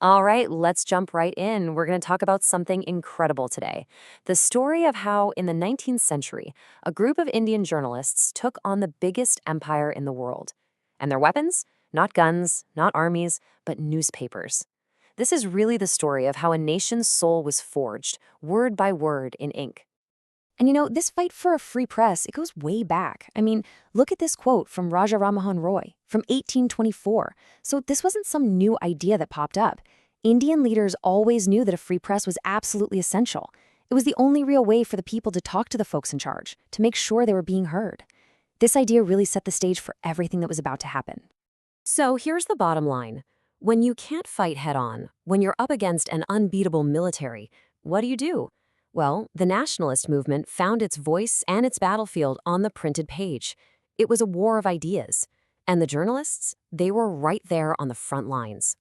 All right, let's jump right in. We're going to talk about something incredible today. The story of how, in the 19th century, a group of Indian journalists took on the biggest empire in the world. And their weapons? Not guns, not armies, but newspapers. This is really the story of how a nation's soul was forged, word by word, in ink. This fight for a free press, it goes way back. Look at this quote from Raja Rammohun Roy from 1824. So this wasn't some new idea that popped up. Indian leaders always knew that a free press was absolutely essential. It was the only real way for the people to talk to the folks in charge, to make sure they were being heard. This idea really set the stage for everything that was about to happen. So here's the bottom line. When you can't fight head-on, when you're up against an unbeatable military, what do? Well, the nationalist movement found its voice and its battlefield on the printed page. It was a war of ideas. And the journalists, they were right there on the front lines.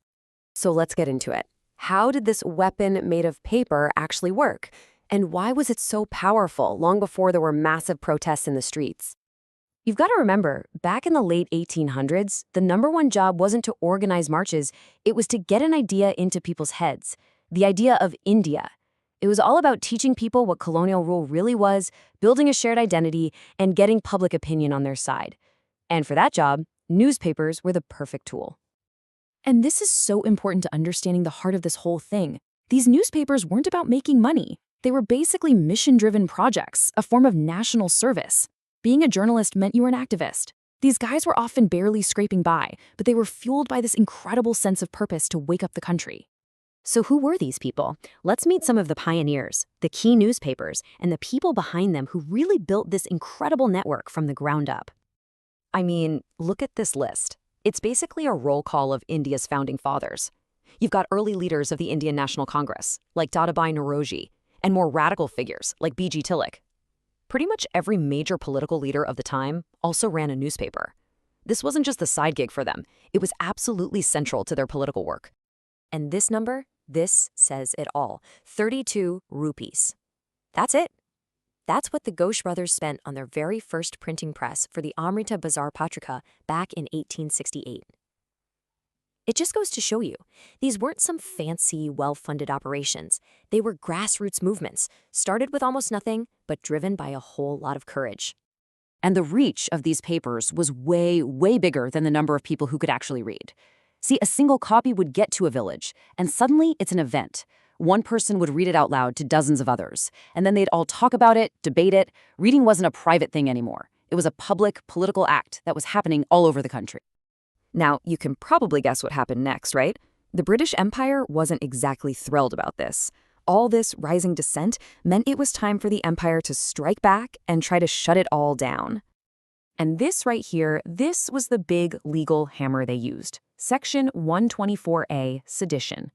So let's get into it. How did this weapon made of paper actually work? And why was it so powerful long before there were massive protests in the streets? You've got to remember, back in the late 1800s, the number one job wasn't to organize marches, it was to get an idea into people's heads. The idea of India. It was all about teaching people what colonial rule really was, building a shared identity, and getting public opinion on their side. And for that job, newspapers were the perfect tool. And this is so important to understanding the heart of this whole thing. These newspapers weren't about making money. They were basically mission-driven projects, a form of national service. Being a journalist meant you were an activist. These guys were often barely scraping by, but they were fueled by this incredible sense of purpose to wake up the country. So who were these people? Let's meet some of the pioneers, the key newspapers, and the people behind them who really built this incredible network from the ground up. Look at this list. It's basically a roll call of India's founding fathers. You've got early leaders of the Indian National Congress, like Dadabhai Naoroji, and more radical figures, like B.G. Tilak. Pretty much every major political leader of the time also ran a newspaper. This wasn't just a side gig for them. It was absolutely central to their political work. And this number? This says it all. 32 rupees. That's it. That's what the Ghosh brothers spent on their very first printing press for the Amrita Bazar Patrika back in 1868. It just goes to show you, these weren't some fancy, well-funded operations. They were grassroots movements, started with almost nothing, but driven by a whole lot of courage. And the reach of these papers was way, way bigger than the number of people who could actually read. See, a single copy would get to a village, and suddenly it's an event. One person would read it out loud to dozens of others, and then they'd all talk about it, debate it. Reading wasn't a private thing anymore. It was a public, political act that was happening all over the country. Now, you can probably guess what happened next, right? The British Empire wasn't exactly thrilled about this. All this rising dissent meant it was time for the empire to strike back and try to shut it all down. And this right here, this was the big legal hammer they used. Section 124A, sedition.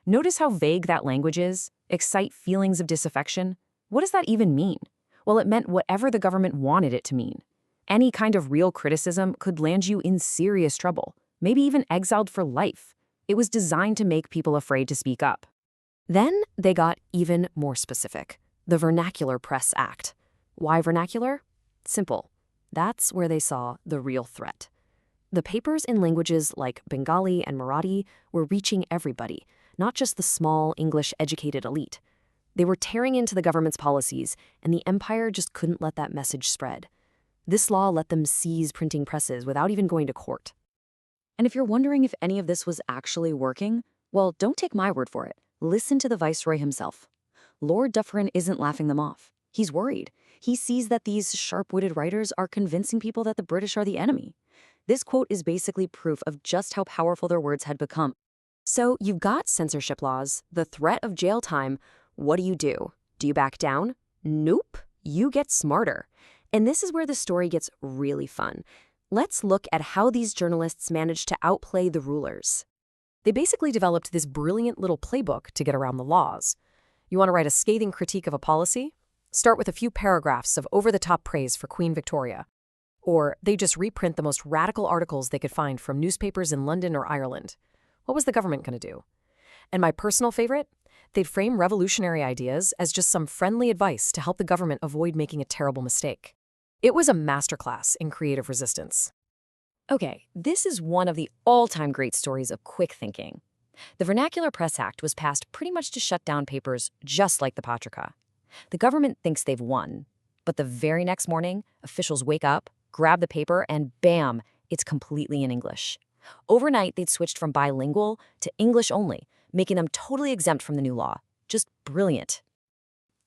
Notice how vague that language is? Excite feelings of disaffection? What does that even mean? Well, it meant whatever the government wanted it to mean. Any kind of real criticism could land you in serious trouble, maybe even exiled for life. It was designed to make people afraid to speak up. Then they got even more specific. The Vernacular Press Act. Why vernacular? Simple. That's where they saw the real threat. The papers in languages like Bengali and Marathi were reaching everybody, not just the small, English-educated elite. They were tearing into the government's policies, and the empire just couldn't let that message spread. This law let them seize printing presses without even going to court. And if you're wondering if any of this was actually working, well, don't take my word for it. Listen to the Viceroy himself. Lord Dufferin isn't laughing them off. He's worried. He sees that these sharp-witted writers are convincing people that the British are the enemy. This quote is basically proof of just how powerful their words had become. So you've got censorship laws, the threat of jail time. What do? Do you back down? Nope. You get smarter. And this is where the story gets really fun. Let's look at how these journalists managed to outplay the rulers. They basically developed this brilliant little playbook to get around the laws. You want to write a scathing critique of a policy? Start with a few paragraphs of over-the-top praise for Queen Victoria. Or they just reprint the most radical articles they could find from newspapers in London or Ireland. What was the government going to do? And my personal favorite? They'd frame revolutionary ideas as just some friendly advice to help the government avoid making a terrible mistake. It was a masterclass in creative resistance. Okay, this is one of the all-time great stories of quick thinking. The Vernacular Press Act was passed pretty much to shut down papers just like the Patrika. The government thinks they've won, but the very next morning, officials wake up, grab the paper, and bam, it's completely in English. Overnight, they'd switched from bilingual to English only, making them totally exempt from the new law. Just brilliant.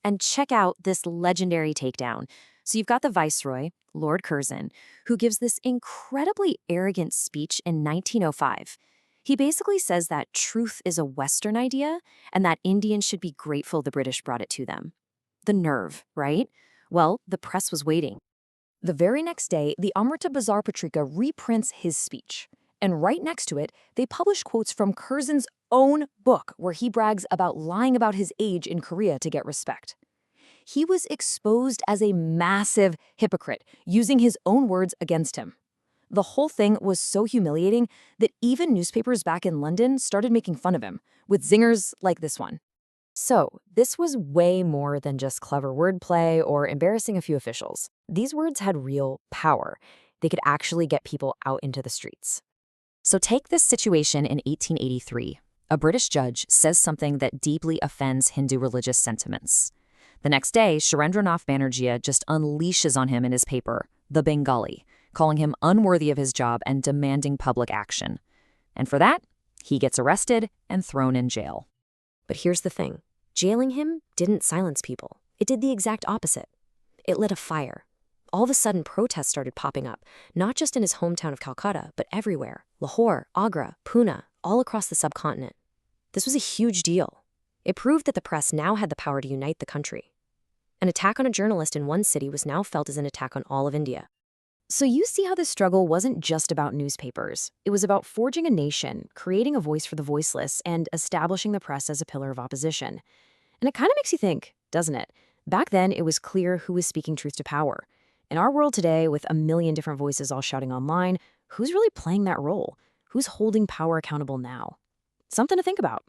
And check out this legendary takedown. So you've got the Viceroy, Lord Curzon, who gives this incredibly arrogant speech in 1905. He basically says that truth is a Western idea and that Indians should be grateful the British brought it to them. The nerve, right? Well, the press was waiting. The very next day, the Amrita Bazar Patrika reprints his speech. And right next to it, they publish quotes from Curzon's own book where he brags about lying about his age in Korea to get respect. He was exposed as a massive hypocrite, using his own words against him. The whole thing was so humiliating that even newspapers back in London started making fun of him, with zingers like this one. So, this was way more than just clever wordplay or embarrassing a few officials. These words had real power. They could actually get people out into the streets. So take this situation in 1883. A British judge says something that deeply offends Hindu religious sentiments. The next day, Surendranath Banerjee just unleashes on him in his paper, The Bengali, calling him unworthy of his job and demanding public action. And for that, he gets arrested and thrown in jail. But here's the thing. Jailing him didn't silence people. It did the exact opposite. It lit a fire. All of a sudden, protests started popping up, not just in his hometown of Calcutta, but everywhere. Lahore, Agra, Pune, all across the subcontinent. This was a huge deal. It proved that the press now had the power to unite the country. An attack on a journalist in one city was now felt as an attack on all of India. So you see how this struggle wasn't just about newspapers. It was about forging a nation, creating a voice for the voiceless, and establishing the press as a pillar of opposition. And it kind of makes you think, doesn't it? Back then, it was clear who was speaking truth to power. In our world today, with a million different voices all shouting online, who's really playing that role? Who's holding power accountable now? Something to think about.